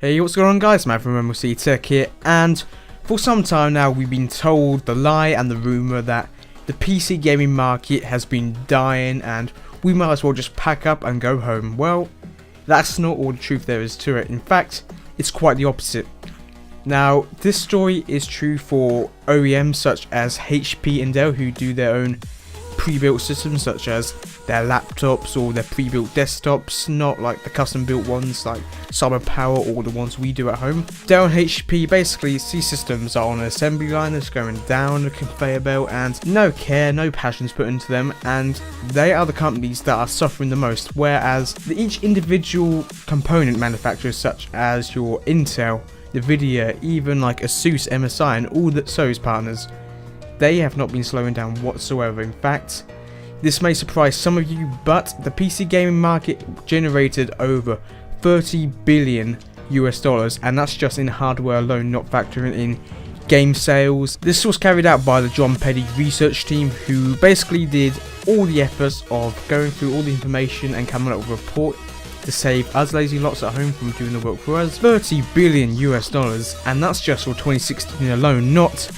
Hey, what's going on guys, man from Ravi Tech here, and for some time now we've been told the lie and the rumour that the PC gaming market has been dying and we might as well just pack up and go home. Well, that's not all the truth there is to it. In fact, it's quite the opposite. Now, this story is true for OEMs such as HP and Dell, who do their own pre-built systems such as their laptops or their pre-built desktops, not like the custom built ones like Cyberpower or the ones we do at home. Dell and HP, basically these systems are on an assembly line that's going down a conveyor belt and no care, no passion's put into them, and they are the companies that are suffering the most, whereas each individual component manufacturers such as your Intel, Nvidia, even like ASUS, MSI and all those partners, they have not been slowing down whatsoever. In fact, this may surprise some of you, but the PC gaming market generated over $30 billion US, and that's just in hardware alone, not factoring in game sales. This was carried out by the John Petty research team, who basically did all the efforts of going through all the information and coming up with a report to save us lazy lots at home from doing the work for us. $30 billion US, and that's just for 2016 alone, not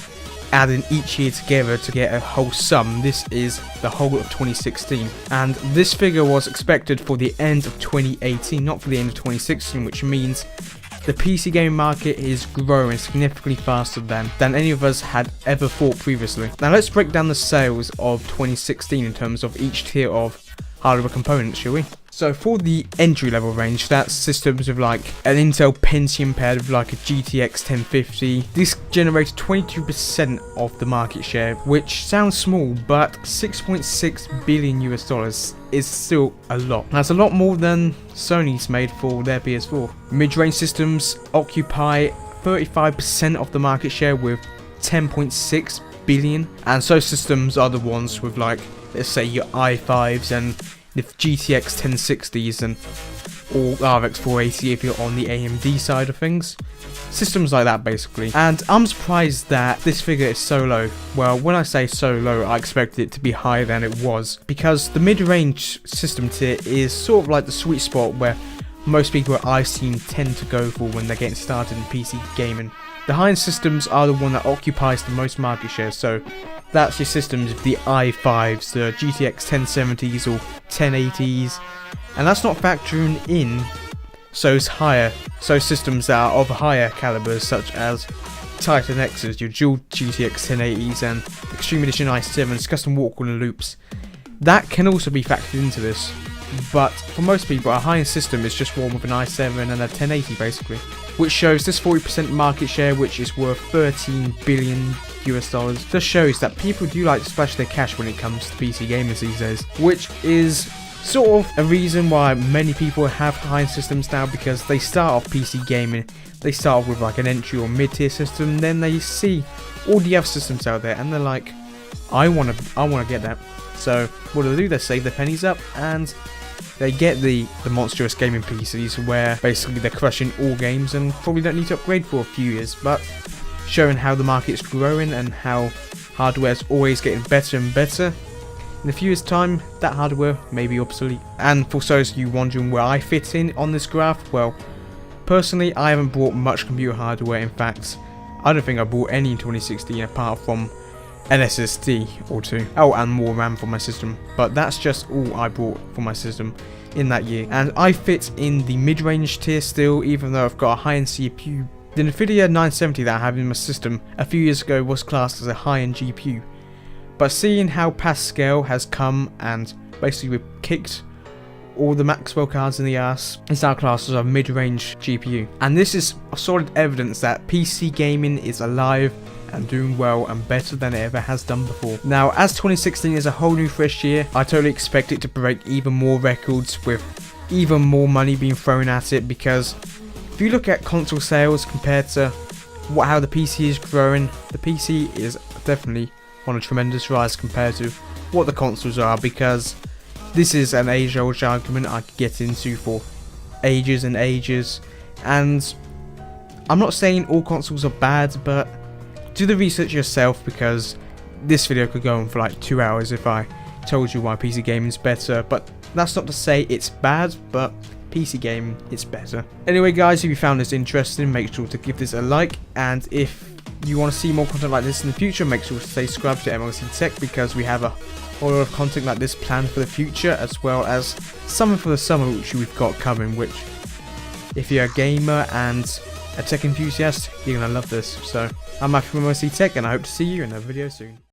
adding each year together to get a whole sum. This is the whole of 2016, and this figure was expected for the end of 2018, not for the end of 2016, which means the PC gaming market is growing significantly faster than any of us had ever thought previously. Now let's break down the sales of 2016 in terms of each tier of hardware components, shall we? So for the entry level range, that's systems with like an Intel Pentium paired with like a GTX 1050. This generated 22% of the market share, which sounds small, but $6.6 billion US is still a lot. That's a lot more than Sony's made for their PS4. Mid-range systems occupy 35% of the market share with 10.6 billion, and so systems are the ones with like, let's say, your i5s and the GTX 1060s and all RX 480 if you're on the AMD side of things. Systems like that basically. And I'm surprised that this figure is so low. Well, when I say so low, I expected it to be higher than it was, because the mid-range system tier is sort of like the sweet spot where most people I've seen tend to go for when they're getting started in PC gaming. The high-end systems are the one that occupies the most market share, so that's your systems of the i5s, the GTX 1070s or 1080s, and that's not factoring in systems that are of higher calibers such as Titan X's, your dual GTX 1080s and Extreme Edition i7s, custom water cooler loops. That can also be factored into this, but for most people a high-end system is just one with an i7 and a 1080 basically, which shows this 40% market share, which is worth $13 billion US, just shows that people do like to splash their cash when it comes to PC gamers these days, which is sort of a reason why many people have high-end systems now, because they start off PC gaming, they start off with like an entry or mid-tier system, then they see all the other systems out there and they're like, I want to get that. So what do? They save their pennies up and they get the monstrous gaming PCs where basically they're crushing all games and probably don't need to upgrade for a few years, but showing how the market's growing and how hardware's always getting better and better. In a few years' time, that hardware may be obsolete. And for those of you wondering where I fit in on this graph, well, personally I haven't bought much computer hardware. In fact, I don't think I bought any in 2016 apart from an SSD or two. Oh, and more RAM for my system, but that's just all I bought for my system in that year. And I fit in the mid-range tier still, even though I've got a high-end CPU. The Nvidia 970 that I have in my system a few years ago was classed as a high-end GPU, but seeing how Pascal has come and basically we've kicked all the Maxwell cards in the ass, it's now classed as a mid-range GPU. And this is solid evidence that PC gaming is alive and doing well and better than it ever has done before. Now, as 2016 is a whole new fresh year, I totally expect it to break even more records with even more money being thrown at it, because if you look at console sales compared to how the PC is growing, the PC is definitely on a tremendous rise compared to what the consoles are, because this is an age-old argument I could get into for ages and ages, and I'm not saying all consoles are bad, but do the research yourself, because this video could go on for like 2 hours if I told you why PC gaming is better. But that's not to say it's bad, but PC gaming, it's better. Anyway guys, if you found this interesting, make sure to give this a like, and if you want to see more content like this in the future, make sure to stay subscribed to MLC Tech, because we have a whole lot of content like this planned for the future, as well as something for the summer which we've got coming, which if you're a gamer and a tech enthusiast, you're going to love this. So I'm Matthew from MLC Tech, and I hope to see you in another video soon.